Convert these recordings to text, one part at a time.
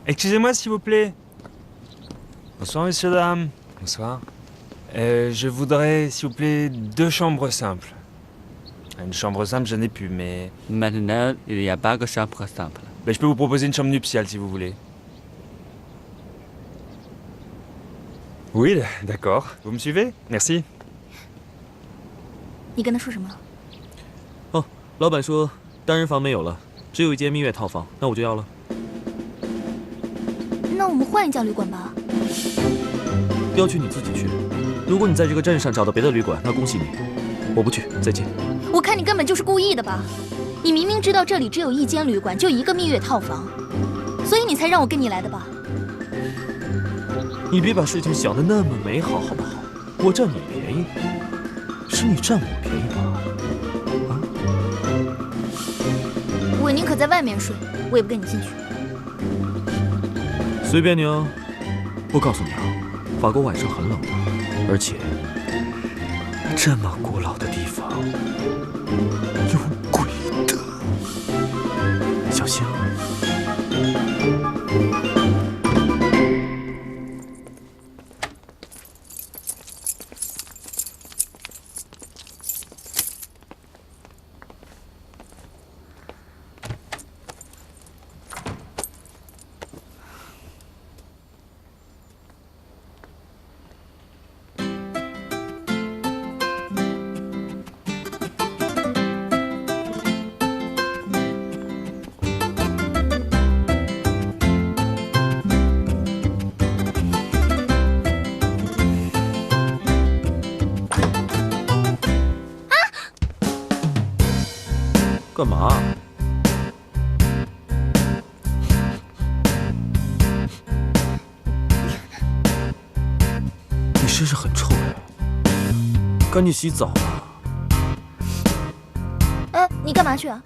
Excusez-moi, s'il vous plaît. Bonsoir, messieurs, dames. Bonsoir. Je voudrais, s'il vous plaît, 2 chambres simples. Une chambre simple, je n'ai plus, mais... Maintenant, il n'y a pas que chambre simple. Je peux vous proposer une chambre nuptiale, si vous voulez. Oui, d'accord. Vous me suivez? Merci. 你跟他说什么？哦，老板说单人房没有了，只有一间蜜月套房，那我就要了。那我们换一家旅馆吧。要去你自己去。如果你在这个镇上找到别的旅馆，那恭喜你。我不去，再见。我看你根本就是故意的吧？你明明知道这里只有一间旅馆，就一个蜜月套房，所以你才让我跟你来的吧？你别把事情想得那么美好，好不好？我占你便宜，是你占我便宜吧？啊？我宁可在外面睡，我也不跟你进去。随便你啊。我告诉你啊，法国晚上很冷的，而且这么古老的地方有鬼的，小心啊！干嘛？你身上很臭哎，赶紧洗澡吧。哎，你干嘛去啊？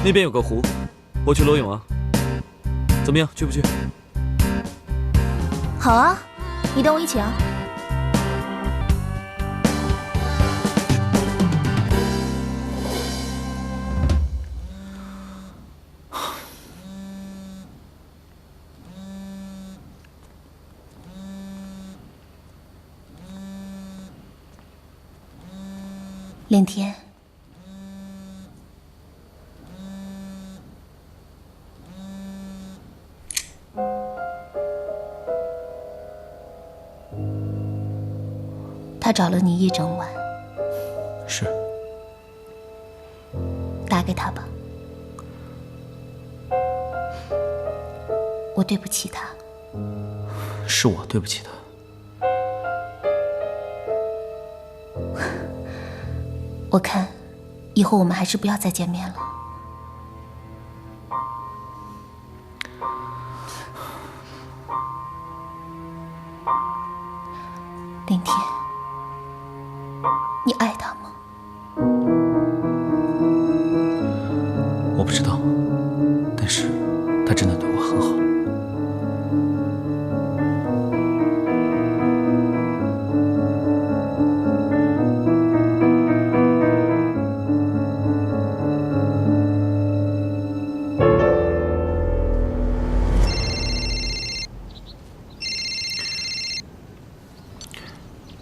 那边有个湖，我去裸泳啊。怎么样，去不去？好啊，你等我一起啊。连天，他找了你一整晚。是。打给他吧。我对不起他。是我对不起他。我看，以后我们还是不要再见面了。林天，你爱他吗？我不知道，但是他真的对我很好。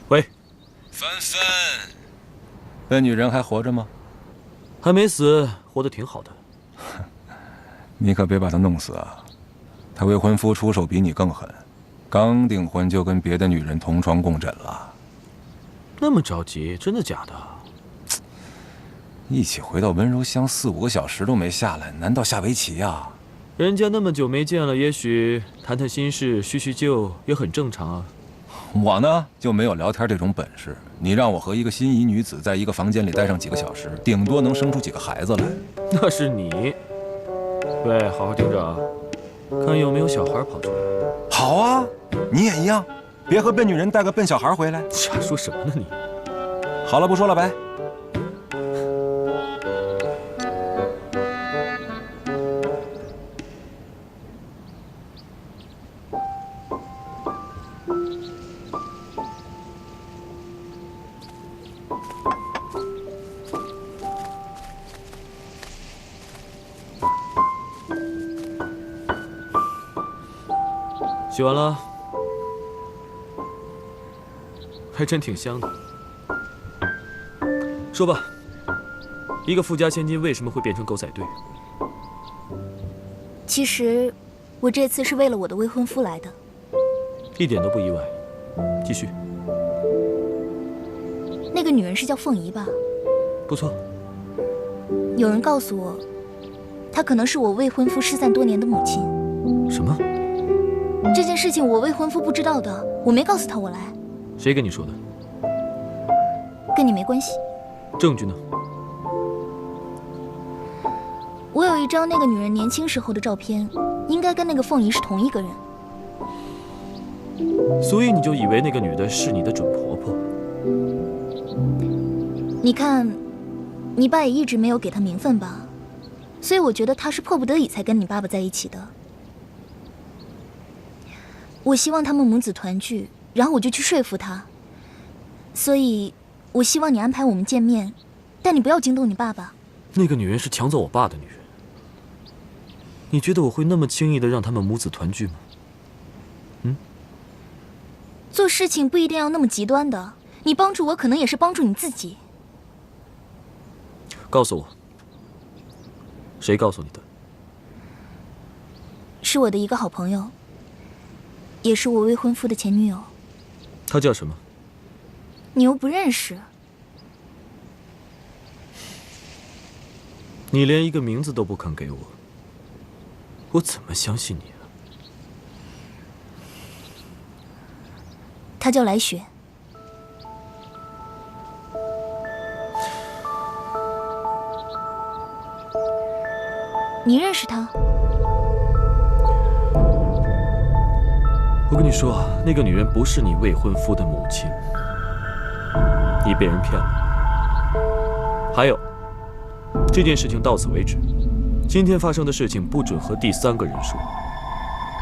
喂，芬芬，那女人还活着吗？还没死，活得挺好的。你可别把她弄死啊！她未婚夫出手比你更狠，刚订婚就跟别的女人同床共枕了。那么着急，真的假的？一起回到温柔乡4、5个小时都没下来，难道下围棋呀？人家那么久没见了，也许谈谈心事、叙叙旧也很正常啊。我呢就没有聊天这种本事，你让我和一个心仪女子在一个房间里待上几个小时，顶多能生出几个孩子来。那是你。喂，好好听着啊，看有没有小孩跑出来。好啊，你也一样，别和笨女人带个笨小孩回来。瞎说什么呢你？好了，不说了，拜。洗完了，还真挺香的。说吧，一个富家千金为什么会变成狗仔队？其实，我这次是为了我的未婚夫来的。一点都不意外。继续。那个女人是叫凤仪吧？不错。有人告诉我，她可能是我未婚夫失散多年的母亲。什么？这件事情我未婚夫不知道的，我没告诉他我来。谁跟你说的？跟你没关系。证据呢？我有一张那个女人年轻时候的照片，应该跟那个凤仪是同一个人。所以你就以为那个女的是你的准婆婆？你看，你爸也一直没有给她名分吧，所以我觉得她是迫不得已才跟你爸爸在一起的。我希望他们母子团聚，然后我就去说服她。所以，我希望你安排我们见面，但你不要惊动你爸爸。那个女人是抢走我爸的女人。你觉得我会那么轻易的让他们母子团聚吗？做事情不一定要那么极端的，你帮助我可能也是帮助你自己。告诉我，谁告诉你的？是我的一个好朋友，也是我未婚夫的前女友。她叫什么？你又不认识？你连一个名字都不肯给我，我怎么相信你啊？她叫来雪。你认识她？我跟你说，那个女人不是你未婚夫的母亲，你被人骗了。还有，这件事情到此为止。今天发生的事情不准和第三个人说。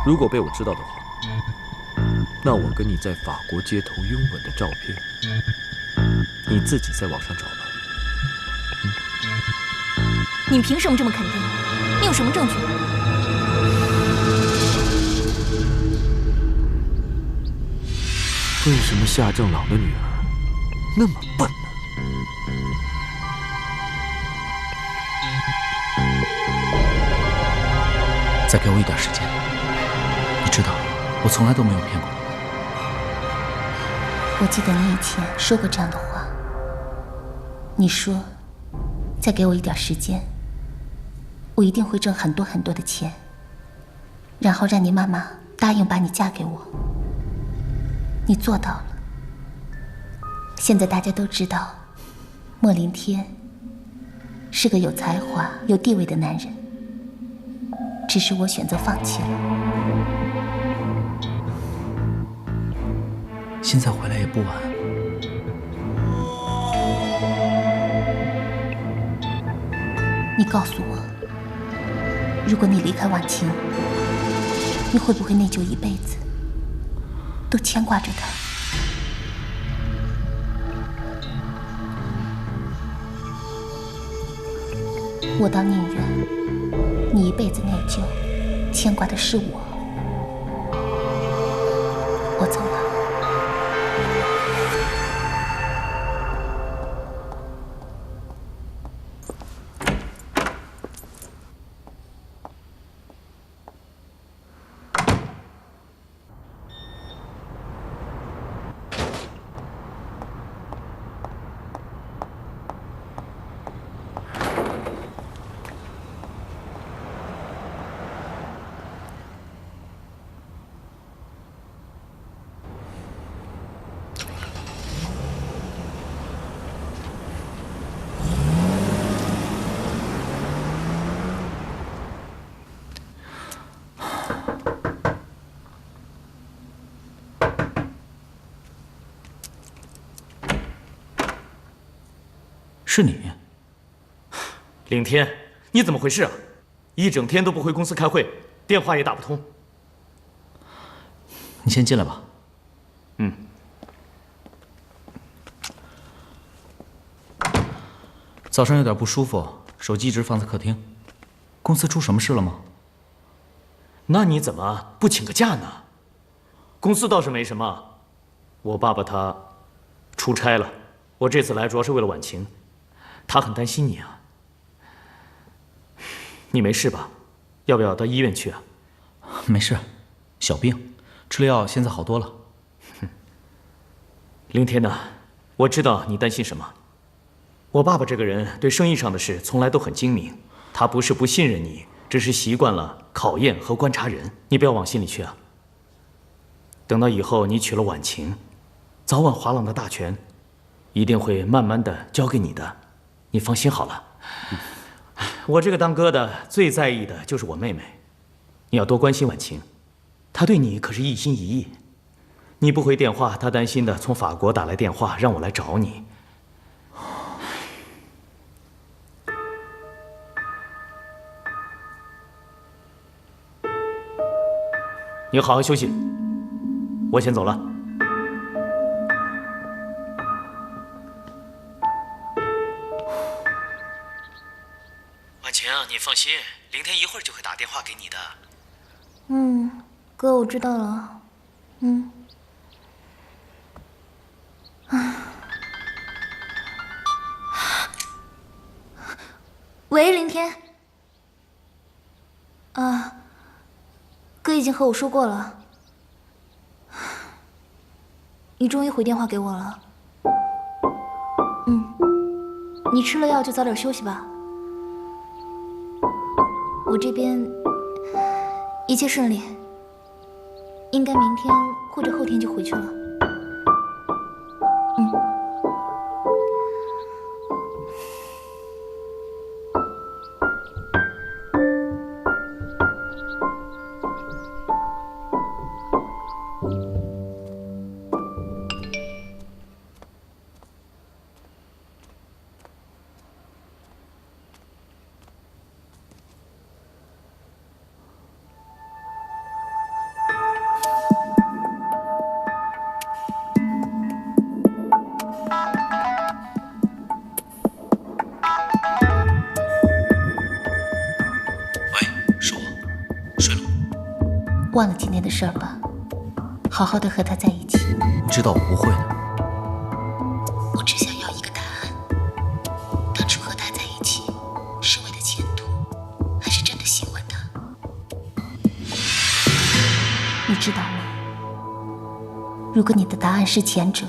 如果被我知道的话，那我跟你在法国街头拥吻的照片，你自己在网上找吧。你凭什么这么肯定？你有什么证据？为什么夏正朗的女儿那么笨呢？再给我一点时间。你知道，我从来都没有骗过你。我记得你以前说过这样的话。你说，再给我一点时间，我一定会挣很多很多的钱，然后让你妈妈答应把你嫁给我。你做到了。现在大家都知道，莫林天是个有才华、有地位的男人，只是我选择放弃了。现在回来也不晚。你告诉我，如果你离开婉晴，你会不会内疚一辈子，都牵挂着她？我倒宁愿你一辈子内疚，牵挂的是我。我走了。是你，领天，你怎么回事啊？一整天都不回公司开会，电话也打不通。你先进来吧。嗯。早上有点不舒服，手机一直放在客厅。公司出什么事了吗？那你怎么不请个假呢？公司倒是没什么。我爸爸他出差了，我这次来主要是为了婉晴，他很担心你啊。你没事吧？要不要到医院去啊？没事，小病，吃了药，现在好多了。凌天呐，我知道你担心什么。我爸爸这个人对生意上的事从来都很精明，他不是不信任你，只是习惯了考验和观察人。你不要往心里去啊。等到以后你娶了婉晴，早晚华朗的大权一定会慢慢的交给你的，你放心好了。我这个当哥的最在意的就是我妹妹，你要多关心婉晴，她对你可是一心一意。你不回电话，她担心的从法国打来电话让我来找你。你好好休息，我先走了。婉晴，你放心，凌天一会儿就会打电话给你的。哥，我知道了。喂，凌天。哥已经和我说过了。你终于回电话给我了。你吃了药就早点休息吧。我这边一切顺利，应该明天或者后天就回去了。忘了今天的事儿吧，好好的和他在一起。你知道我不会的。我只想要一个答案：当初和他在一起，是为了前途，还是真的喜欢他？你知道吗？如果你的答案是前者，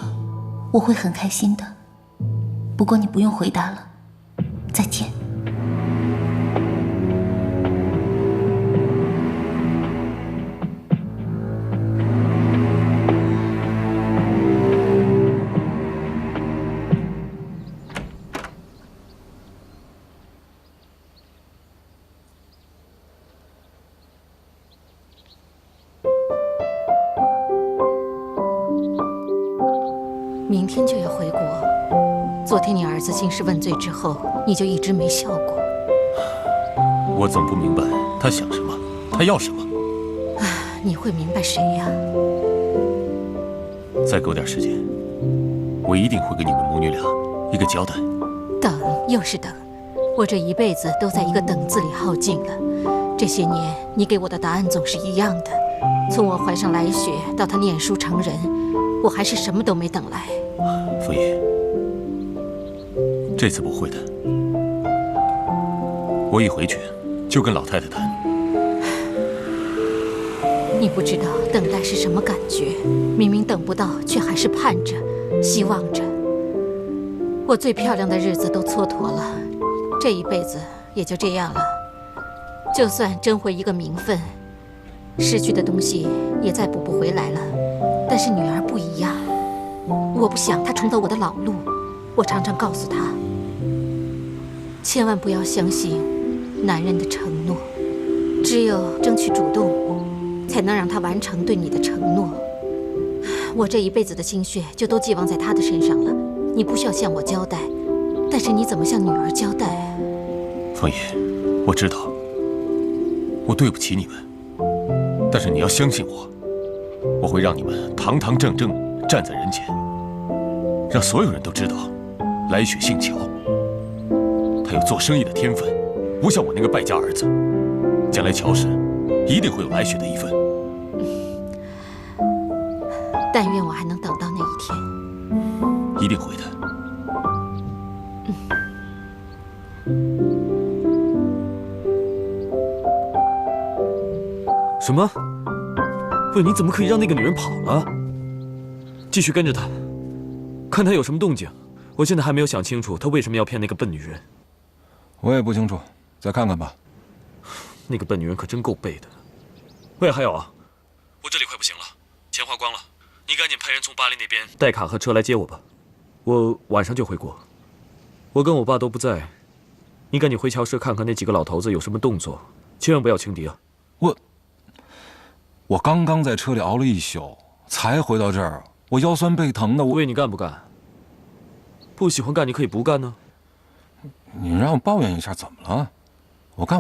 我会很开心的。不过你不用回答了，再见。明天就要回国。昨天你儿子兴师问罪之后，你就一直没笑过。我总不明白他想什么，他要什么。你会明白谁呀？再给我点时间，我一定会给你们母女俩一个交代。等又是等，我这一辈子都在一个等字里耗尽了。这些年你给我的答案总是一样的，从我怀上来雪到他念书成人，我还是什么都没等来。枫叶，这次不会的。我一回去就跟老太太谈。你不知道等待是什么感觉，明明等不到，却还是盼着、希望着。我最漂亮的日子都蹉跎了，这一辈子也就这样了。就算争回一个名分，失去的东西也再补不回来了。但是女儿不一样，我不想她重走我的老路。我常常告诉她，千万不要相信男人的承诺，只有争取主动，才能让他完成对你的承诺。我这一辈子的心血就都寄望在他的身上了，你不需要向我交代，但是你怎么向女儿交代？枫叶，我知道，我对不起你们，但是你要相信我，我会让你们堂堂正正站在人前，让所有人都知道，来雪姓乔，他有做生意的天分，不像我那个败家儿子。将来乔氏一定会有来雪的一份。但愿我还能等到那一天。一定会的。什么？喂，你怎么可以让那个女人跑了？继续跟着她，看她有什么动静。我现在还没有想清楚，她为什么要骗那个笨女人。我也不清楚，再看看吧。那个笨女人可真够背的。喂，还有啊，我这里快不行了，钱花光了，你赶紧派人从巴黎那边带卡和车来接我吧。我晚上就回国。我跟我爸都不在，你赶紧回侨社看看那几个老头子有什么动作，千万不要轻敌啊。我刚刚在车里熬了一宿，才回到这儿，我腰酸背疼的。喂，你干不干？不喜欢干，你可以不干呢。你让我抱怨一下，怎么了？我干。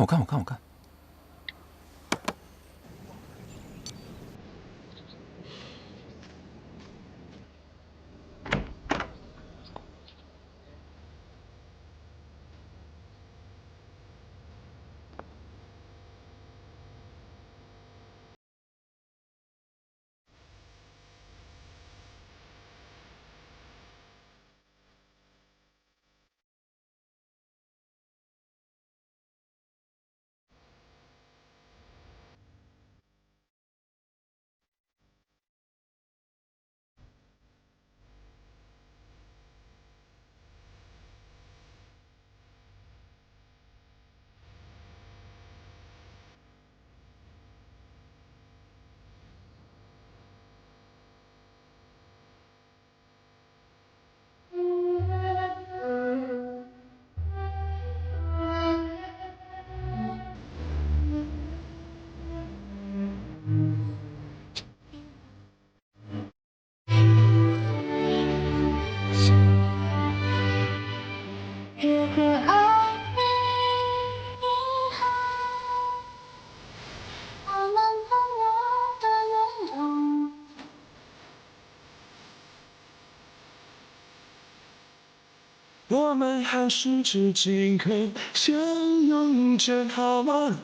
我们还是至今可相拥着，好吗？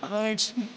爱情。